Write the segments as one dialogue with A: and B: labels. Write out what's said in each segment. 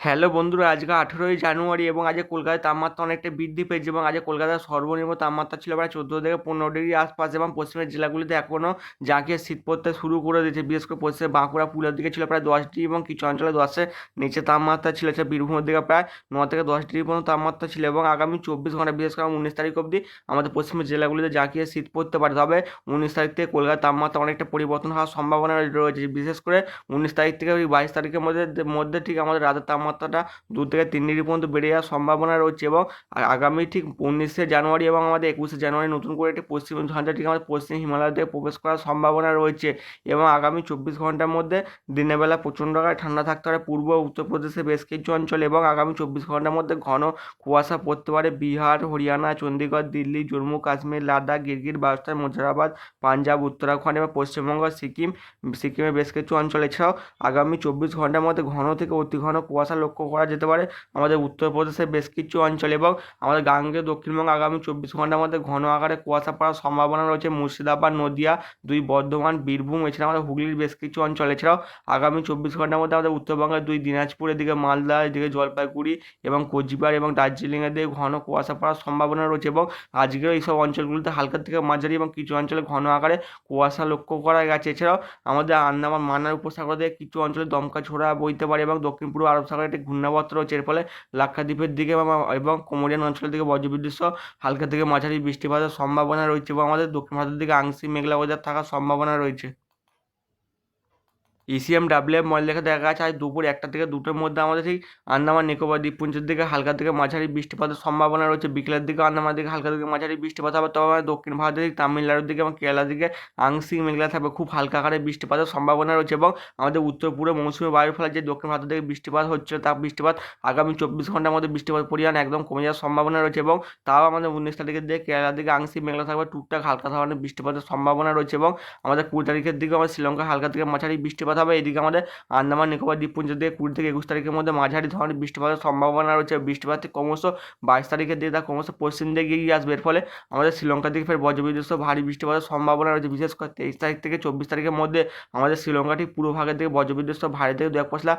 A: Hello বন্ধুরা, আজকে 18ই জানুয়ারি এবং আজকে কলকাতার তাপমাত্রা অনেকটা বৃদ্ধি পেয়েছে এবং আজকে কলকাতার সর্বনিম্ন তাপমাত্রা ছিল প্রায় 14 থেকে 15 ডিগ্রি আশপাশ এবং পশ্চিমের জেলাগুলিতে এখনও জাঁকিয়ে শীত পড়তে শুরু করে দিয়েছে। বিশেষ করে পশ্চিমে বাঁকুড়া, পুরুলিয়ার দিকে ছিল প্রায় 10 ডিগ্রি এবং কিছু অঞ্চলে 10-এর নিচে তাপমাত্রা ছিল। বীরভূমের দিকে প্রায় 9 থেকে 10 ডিগ্রি পর্যন্ত তাপমাত্রা ছিল এবং আগামী 24 ঘন্টা বিশেষ করে 19 তারিখ অবধি আমাদের পশ্চিমের জেলাগুলিতে জাঁকিয়ে শীত পড়তে পারে। তবে 19 তারিখ থেকে কলকাতার তাপমাত্রা অনেকটা পরিবর্তন হওয়ার সম্ভাবনা রয়েছে। বিশেষ করে 19 তারিখ থেকে ওই 22 তারিখের মধ্যে ঠিক আমাদের রাতের তাপমাত্রাটা 2 থেকে 3 ডিগ্রি পর্যন্ত বেড়ে যাওয়ার সম্ভাবনা রয়েছে এবং আগামী ঠিক 19শে জানুয়ারি এবং আমাদের 21শে জানুয়ারি নতুন করে একটি পশ্চিম ঝঞ্ঝা ঠিক আমাদের পশ্চিম হিমালয় থেকে প্রবেশ করার সম্ভাবনা রয়েছে এবং আগামী 24 ঘন্টার মধ্যে দিনের বেলা প্রচণ্ড আকারে ঠান্ডা থাকতে পারে পূর্ব উত্তরপ্রদেশের বেশ কিছু অঞ্চলে এবং আগামী 24 ঘন্টার মধ্যে ঘন কুয়াশা পড়তে পারে বিহার, হরিয়ানা, চণ্ডীগড়, দিল্লি, জম্মু কাশ্মীর, লাদাখ, গিরগিট, বালস্তান, মুজাফরাবাদ, পাঞ্জাব, উত্তরাখণ্ড এবং পশ্চিমবঙ্গ, সিকিমের বেশ কিছু অঞ্চল। এছাড়াও আগামী 24 ঘন্টার মধ্যে ঘন থেকে অতি ঘন কুয়াশা লক্ষ্য করা যেতে পারে আমাদের উত্তরপ্রদেশের বেশ কিছু অঞ্চল এবং আমাদের গাঙ্গেয় দক্ষিণবঙ্গে আগামী 24 ঘন্টার মধ্যে ঘন আকারে কুয়াশা পড়ার সম্ভাবনা রয়েছে মুর্শিদাবাদ, নদিয়া, বর্ধমান, বীরভূম, এছাড়া আমাদের হুগলির বেশ কিছু অঞ্চল। এছাড়াও আগামী 24 ঘন্টার মধ্যে আমাদের উত্তরবঙ্গের দিনাজপুরের দিকে, মালদা, এদিকে জলপাইগুড়ি এবং কোচবিহার এবং দার্জিলিংয়ের দিকে ঘন কুয়াশা পড়ার সম্ভাবনা রয়েছে এবং আজকেও এইসব অঞ্চলগুলিতে হালকা থেকে মাঝারি এবং কিছু অঞ্চলে ঘন আকারে কুয়াশা লক্ষ্য করা গেছে। এছাড়াও আমাদের আন্দামান মান্নার উপসাগর দিয়ে কিছু অঞ্চলে দমকা ঝোড়া বইতে পারে এবং দক্ষিণ পূর্ব আরব সাগরে একটি ঘূর্ণাবর্ত রয়েছে। এর ফলে লাক্ষাদ্বীপের দিকে এবং কোমোরিয়ান অঞ্চলের দিকে বজ্রবিদ্যুৎ সহ হালকা থেকে মাঝারি বৃষ্টিপাতের সম্ভাবনা রয়েছে এবং আমাদের দক্ষিণ ভারতের দিকে আংশিক মেঘলা ওয়েদার থাকার সম্ভাবনা রয়েছে। ECMWF মডেল দেখে দেখা গেছে আজ দুপুর 1টা থেকে 2টোর মধ্যে আমাদের ঠিক আন্দামান নিকোবর দ্বীপপুঞ্জের দিকে হালকা থেকে মাঝারি বৃষ্টিপাতের সম্ভাবনা রয়েছে। বিকেলের দিকে আন্দামানের দিকে হালকা থেকে মাঝারি বৃষ্টিপাত হবে। তবে আমাদের দক্ষিণ ভারতের দিকে, তামিলনাড়ুর দিকে এবং কেরালার দিকে আংশিক মেঘলা থাকবে, খুব হালকা আকারে বৃষ্টিপাতের সম্ভাবনা রয়েছে এবং আমাদের উত্তর পূর্বে মৌসুমী বায়ুর ফলে যে দক্ষিণ ভারতের দিকে বৃষ্টিপাত হচ্ছে তা বৃষ্টিপাত আগামী 24 ঘন্টার মধ্যে বৃষ্টিপাত পরিমাণ একদম কমে যাওয়ার সম্ভাবনা রয়েছে এবং তাও আমাদের 19 তারিখের দিকে কেরালার দিকে আংশিক মেঘলা থাকবে, টুকটাক হালকা ধরনের বৃষ্টিপাতের সম্ভাবনা রয়েছে এবং আমাদের 20 তারিখের দিকে আমাদের শ্রীলঙ্কা হালকা থেকে মাঝারি বৃষ্টিপাত হবে। এদিকে আমাদের আন্দামান নিকোবর দ্বীপপুঞ্জের দিকে 20 থেকে 21 তারিখের মধ্যে মাঝারি ধরনের বৃষ্টিপাতের সম্ভাবনা রয়েছে। বৃষ্টিপাত ক্রমশ 22 তারিখের দিকে তা ক্রমশ পশ্চিম দিকে এগিয়ে আসবে। এর ফলে আমাদের শ্রীলঙ্কার দিকে ফের বজ্রবিদ্যুৎ সহ ভারী বৃষ্টিপাতের সম্ভাবনা রয়েছে। বিশেষ করে 23 তারিখ থেকে 24 তারিখের মধ্যে আমাদের শ্রীলঙ্কা ঠিক পুরো ভাগের দিকে বজ্রবিদ্যুৎ সহ ভারী থেকে 2-1 পশলা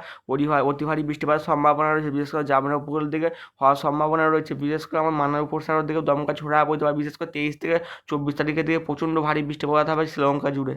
A: অতি ভারী বৃষ্টিপাতের সম্ভাবনা রয়েছে। বিশেষ করে জামনা উপকূলের দিকে হওয়ার সম্ভাবনা রয়েছে। বিশেষ করে আমার মান্নার উপসাগরের দিকে দমকা ছোড়া বইতে পারে। বিশেষ করে 23 থেকে 24 তারিখের দিকে প্রচণ্ড ভারী বৃষ্টিপাত হবে শ্রীলঙ্কা জুড়ে।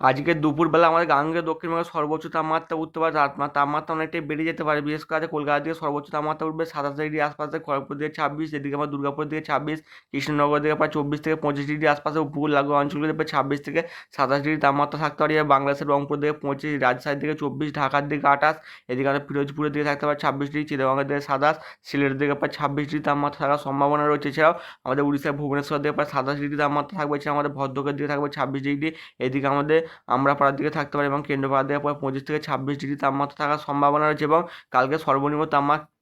A: আজকে দুপুরবেলা আমাদের গাঙ্গেয় দক্ষিণবঙ্গের সর্বোচ্চ তাপমাত্রা উঠতে পারে, তাপমাত্রা অনেকটাই বেড়ে যেতে পারে। বিশেষ করে আজকে কলকাতা দিকে সর্বোচ্চ তাপমাত্রা উঠবে 27 ডিগ্রি আশপাশে, খড়গপুর দিকে 26, এদিকে আমার দুর্গাপুরের দিকে 26, কৃষ্ণনগর দিকে প্রায় 24 থেকে 25 ডিগ্রি আশপাশে, উপকূল লাগোয়া অঞ্চলগুলিতে প্রায় 26 থেকে 27 ডিগ্রি তাপমাত্রা থাকতে পারে। আর বাংলাদেশের রংপুর দিকে 25, রাজশাহীর দিকে 24, ঢাকার দিকে 28, এদিকে আমাদের ফিরোজপুরের দিকে থাকতে পারে 26 ডিগ্রি, চিটাগংয়ের দিকে 27, সিলেটের দিকে প্রায় 26 ডিগ্রি তাপমাত্রা থাকার সম্ভাবনা রয়েছে। এছাড়াও আমাদের উড়িষ্যার ভুবনেশ্বর দিকে প্রায় 27 ডিগ্রি তাপমাত্রা থাকবে। এছাড়া আমাদের ভদ্রকের দিকে থাকবে 26 ডিগ্রি, এদিকে আমাদের আমরাপাড়ার দিকে থাকতে পারে এবং কেন্দ্রপাড়ার দিকে প্রায় 25 থেকে 26 ডিগ্রি তাপমাত্রা থাকার সম্ভাবনা রয়েছে এবং কালকে সর্বনিম্ন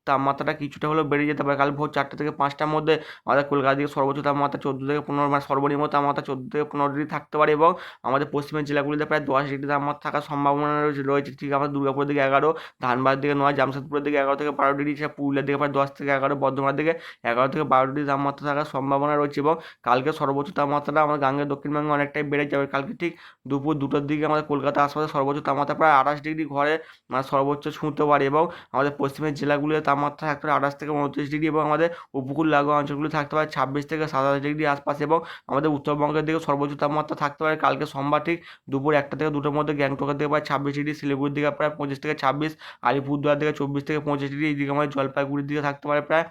A: তাপমাত্রাটা কিছুটা হলেও বেড়ে যেতে পারে। কাল ভোর 4টে থেকে 5টার মধ্যে আমাদের কলকাতার দিকে সর্বোচ্চ তাপমাত্রা 14 থেকে 15, মানে সর্বনিম্ন তাপমাত্রা 14 থেকে 15 ডিগ্রি থাকতে পারে এবং আমাদের পশ্চিমের জেলাগুলিতে প্রায় 10 ডিগ্রি তাপমাত্রা থাকার সম্ভাবনা রয়েছে। ঠিক আমাদের দুর্গাপুরের দিকে 11, ধানবাদের দিকে 9, জামশেদপুরের দিকে 11 থেকে 12 ডিগ্রি, পুরুলিয়ার দিকে প্রায় 10 থেকে 11, বর্ধমানের দিকে 11 থেকে 12 ডিগ্রি তাপমাত্রা থাকার সম্ভাবনা রয়েছে এবং কালকে সর্বোচ্চ তাপমাত্রাটা আমাদের গাঙ্গেয় দক্ষিণবঙ্গে অনেকটাই বেড়ে যাবে। কালকে ঠিক দুপুর 2টোর দিকে আমাদের কলকাতা আশপাশে সর্বোচ্চ তাপমাত্রা প্রায় 28 ডিগ্রি ঘরে মানে সর্বোচ্চ ছুঁতে পারে এবং আমাদের পশ্চিমের জেলাগুলিতে তাপমাত্রা থাকতে পারে 28 থেকে 29 ডিগ্রি এবং আমাদের উপকূল লাগোয়া অঞ্চলগুলি থাকতে পারে 26 থেকে 27 ডিগ্রি আশপাশে এবং আমাদের উত্তরবঙ্গের দিকে সর্বোচ্চ তাপমাত্রা থাকতে পারে কালকে সোমবার ঠিক দুপুর 1টা থেকে 2টোর মধ্যে গ্যাংটকের দিকে প্রায় 26 ডিগ্রি, শিলিগুড়ির দিকে প্রায় 25 থেকে 26, আলিপুরদুয়ার দিকে 24 থেকে 25 ডিগ্রি, এইদিকে আমাদের জলপাইগুড়ির দিকে থাকতে পারে প্রায়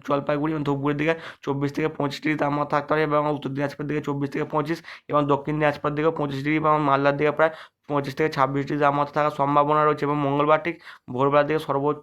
A: জলপাইগুড়ি এবং ধূপগুড়ির দিকে 24 থেকে 25 ডিগ্রি তাপমাত্রা থাকতে পারে এবং উত্তর দিনাজপুরের দিকে 24 থেকে 25 এবং দক্ষিণ দিনাজপুরের দিকে 25 ডিগ্রি এবং মালদার দিকে প্রায় 25 থেকে 26 ডিগ্রি তাপমাত্রা থাকার সম্ভাবনা রয়েছে এবং মঙ্গলবার ঠিক ভোরবেলার দিকে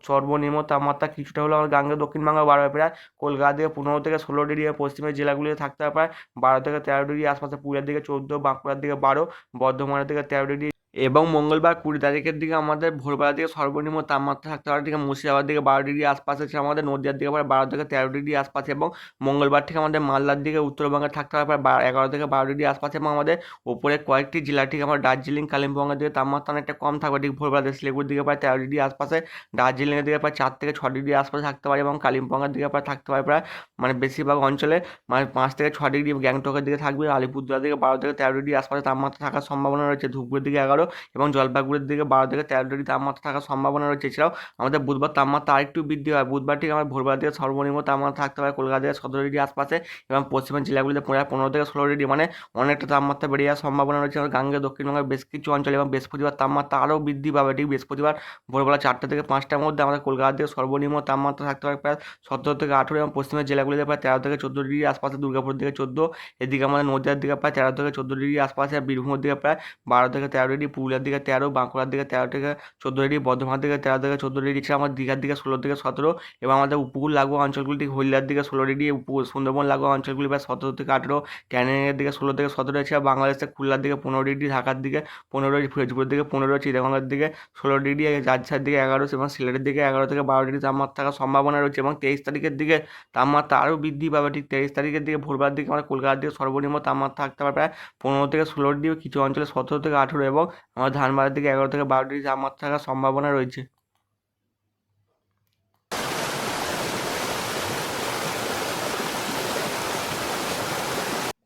A: সর্বনিম্ন তাপমাত্রা কিছুটা হলেও আমাদের গাঙ্গেয় দক্ষিণবঙ্গে বাড়বে প্রায় কলকাতা দিকে 15 থেকে 16 ডিগ্রি, পশ্চিমের জেলাগুলিতে থাকতে হবে প্রায় 12 থেকে 13 ডিগ্রি আশপাশে, পুরুলিয়ার দিকে 14, বাঁকুড়ার দিকে 12, বর্ধমানের দিকে 13 ডিগ্রি। এবং মঙ্গলবার 20 তারিখের দিকে আমাদের ভোরবেলার দিকে সর্বনিম্ন তাপমাত্রা থাকতে পারে দিকে মুর্শিদাবাদ দিকে 12 ডিগ্রি আশপাশে আছে, আমাদের নদীয়ার দিকে প্রায় 12 থেকে 13 ডিগ্রি আশপাশে, এবং মঙ্গলবার থেকে আমাদের মালদার দিকে উত্তরবঙ্গে থাকতে পারে প্রায় 11 থেকে 12 ডিগ্রি আশপাশে, এবং আমাদের উপরে কয়েকটি জেলা ঠিক আমার দার্জিলিং কালিম্পংয়ের দিকে তাপমাত্রা অনেকটা কম থাকবে ঠিক ভোরবেলা দিকে, শিলিগুড়ির দিকে প্রায় 13 ডিগ্রি আশপাশে, দার্জিলিংয়ের দিকে প্রায় 4 থেকে 6 ডিগ্রি আশপাশে থাকতে পারে, এবং কালিম্পংয়ের দিকে প্রায় থাকতে পারে প্রায় মানে বেশিরভাগ অঞ্চলে মানে 5 থেকে 6 ডিগ্রি, গ্যাংটকের দিকে থাকবে, আলিপুরদুয়ার দিকে 12 থেকে 13 ডিগ্রি আশপাশে তাপমাত্রা থাকার সম্ভাবনা রয়েছে, ধূপগুড়ির দিকে 11 এবং জলপাইগুড়ির দিকে 12 থেকে 13 ডিগ্রি তাপমাত্রা থাকার সম্ভাবনা রয়েছে। এছাড়াও আমাদের বুধবার তাপমাত্রা আরেকটু বৃদ্ধি হয়, বুধবার ঠিক আমার ভোরবেলা দিকে সর্বনিম্ন তাপমাত্রা থাকতে পারে কলকাতা থেকে 17 ডিগ্রি আশপাশে, এবং পশ্চিমের জেলাগুলিতে প্রায় 15 থেকে 16 ডিগ্রি, মানে অনেকটা তাপমাত্রা বেড়ে যাওয়ার সম্ভাবনা রয়েছে আমার গাঙ্গেয় দক্ষিণবঙ্গের বেশ কিছু অঞ্চলে, এবং বৃহস্পতিবার তাপমাত্রা আরও বৃদ্ধি পাবে ঠিক বৃহস্পতিবার ভোরবেলা 4টা থেকে 5টার মধ্যে আমাদের কলকাতা থেকে সর্বনিম্ন তাপমাত্রা থাকতে পারে প্রায় 17 থেকে 18, এবং পশ্চিমের জেলাগুলিতে প্রায় 13 থেকে 14 ডিগ্রি আশপাশে, দুর্গাপুর দিকে 14, এদিকে আমাদের নদিয়ার দিকে প্রায় 13 থেকে 14 ডিগ্রি আশপাশে, বীরভূমের দিকে প্রায় 12 থেকে 13 ডিগ্রি, পুরুলিয়ার দিকে 13, বাঁকুড়ার দিকে 13 থেকে 14 ডিগ্রি, বর্ধমানের দিকে 13 থেকে 14 ডিগ্রি, এছাড়া আমার দীঘার দিকে 16 থেকে 17, এবং আমাদের উপকূল লাগোয়া অঞ্চলগুলি ঠিক হলদিয়ার দিকে 16 ডিগ্রি, সুন্দরবন লাগোয়া অঞ্চলগুলি প্রায় 17 থেকে 18, ক্যানিংয়ের দিকে 16 থেকে 17, এছাড়া বাংলাদেশের খুলনার দিকে 15 ডিগ্রি, ঢাকার দিকে 15, ফিরোজপুরের দিকে 15, চিটাগংয়ের দিকে 16 ডিগ্রি, রাজশাহীর দিকে 11, এবং সিলেটের দিকে 11 থেকে 12 ডিগ্রি তাপমাত্রা থাকার সম্ভাবনা রয়েছে, এবং 23 তারিখের দিকে তাপমাত্রা আরও বৃদ্ধি পাবে ঠিক 23 তারিখের দিকে ভোরবেলার দিকে আমাদের কলকাতার দিকে সর্বনিম্ন তাপমাত্রা থাকতে পারে প্রায় 15 থেকে 16 ডিগ্রি, কিছু অঞ্চলে 17 থেকে 18, এবং আমার ধানবাদের দিকে 11 থেকে 12 ডিগ্রি তাপমাত্রা থাকার সম্ভাবনা রয়েছে।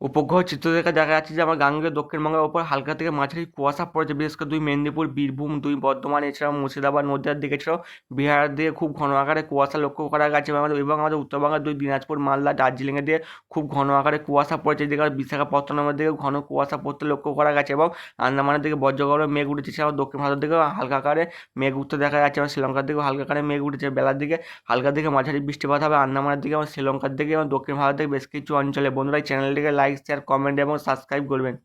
A: উপগ্রহ চিত্র দেখে দেখা যাচ্ছে যে আমার গাঙ্গেয় দক্ষিণবঙ্গের ওপর হালকা থেকে মাঝারি কুয়াশা পড়েছে, বিশেষ করে 2 মেদিনীপুর, বীরভূম, 2 বর্ধমান, এছাড়াও মুর্শিদাবাদ, নদিয়ার দিকে, এছাড়াও বিহারের দিকে খুব ঘন আকারে কুয়াশা লক্ষ্য করা গেছে, এবং আমাদের উত্তরবঙ্গের 2 দিনাজপুর, মালদা, দার্জিলিংয়ের দিকে খুব ঘন আকারে কুয়াশা পড়েছে, এদিকে বিশাখাপত্তনমের দিকে ঘন কুয়াশা পড়তে লক্ষ্য করা গেছে, এবং আন্দামানের দিকে বজ্রগর্ভ মেঘ উঠেছে, এছাড়াও দক্ষিণ ভারতের দিকেও হালকা আকারে মেঘ উঠতে দেখা যাচ্ছে, এবং শ্রীলঙ্কার দিকেও হালকা আকারে মেঘ উঠেছে, বেলার দিকে হালকা দিকে মাঝারি বৃষ্টিপাত হবে আন্দামানের দিকে এবং শ্রীলঙ্কার দিকে এবং দক্ষিণ ভারতের বেশ কিছু অঞ্চলে। বন্ধুরা এই চ্যানেলটিকে লাইক, শেয়ার, কমেন্ট এবং সাবস্ক্রাইব করবেন।